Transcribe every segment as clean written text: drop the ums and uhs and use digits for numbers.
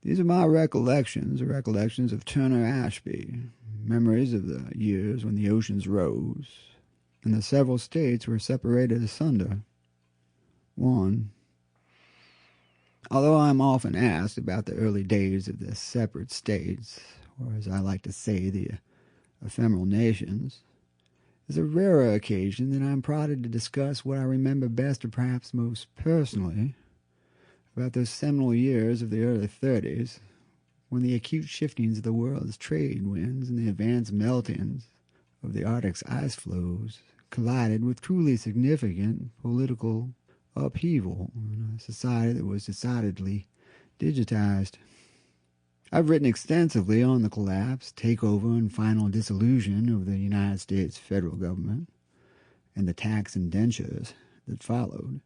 These are my recollections, the recollections of Turner Ashbey, memories of the years when the oceans rose, and the several states were separated asunder. 1. Although I am often asked about the early days of the separate states, or as I like to say, the ephemeral nations, it's a rarer occasion that I am prodded to discuss what I remember best or perhaps most personally about those seminal years of the early 30s, when the acute shiftings of the world's trade winds and the advanced meltings of the Arctic's ice floes collided with truly significant political upheaval in a society that was decidedly digitized. I've written extensively on the collapse, takeover, and final dissolution of the United States federal government and the tax indentures that followed.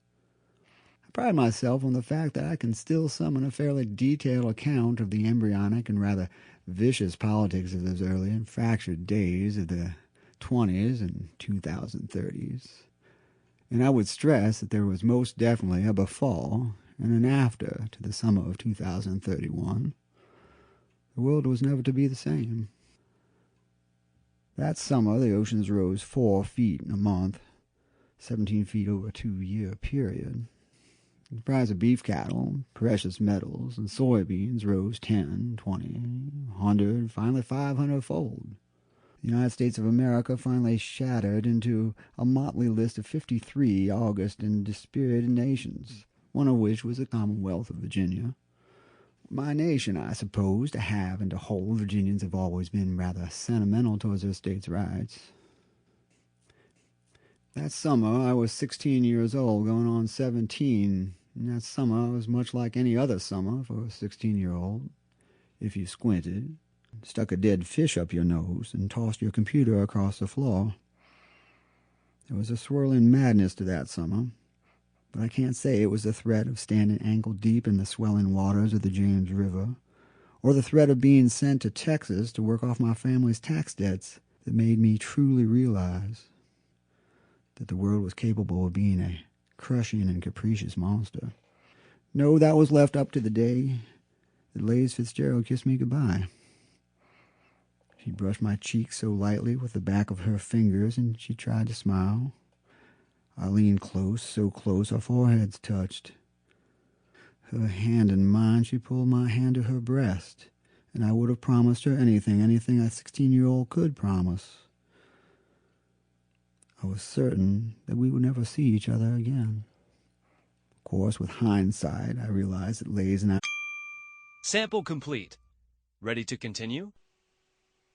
I pride myself on the fact that I can still summon a fairly detailed account of the embryonic and rather vicious politics of those early and fractured days of the 20s and 2030s. And I would stress that there was most definitely a before and an after to the summer of 2031. The world was never to be the same. That summer, the oceans rose 4 feet in a month, 17 feet over a 2-year period. The price of beef cattle, precious metals, and soybeans rose 10, 20, 100, finally 500-fold. The United States of America finally shattered into a motley list of 53 august and dispirited nations, one of which was the Commonwealth of Virginia. My nation, I suppose, to have and to hold, Virginians have always been rather sentimental towards their states' rights. That summer I was 16 years old, going on 17. And that summer was much like any other summer for a 16-year-old, if you squinted, stuck a dead fish up your nose, and tossed your computer across the floor. There was a swirling madness to that summer, but I can't say it was the threat of standing ankle-deep in the swelling waters of the James River, or the threat of being sent to Texas to work off my family's tax debts that made me truly realize that the world was capable of being a crushing and capricious monster. No, that was left up to the day that Laze Fitzgerald kissed me goodbye. She brushed my cheek so lightly with the back of her fingers, and she tried to smile. I leaned close, so close our foreheads touched. Her hand in mine, she pulled my hand to her breast, and I would have promised her anything a 16-year-old could promise. I was certain that we would never see each other again. Of course, with hindsight, I realized that Laze and I... Sample complete. Ready to continue?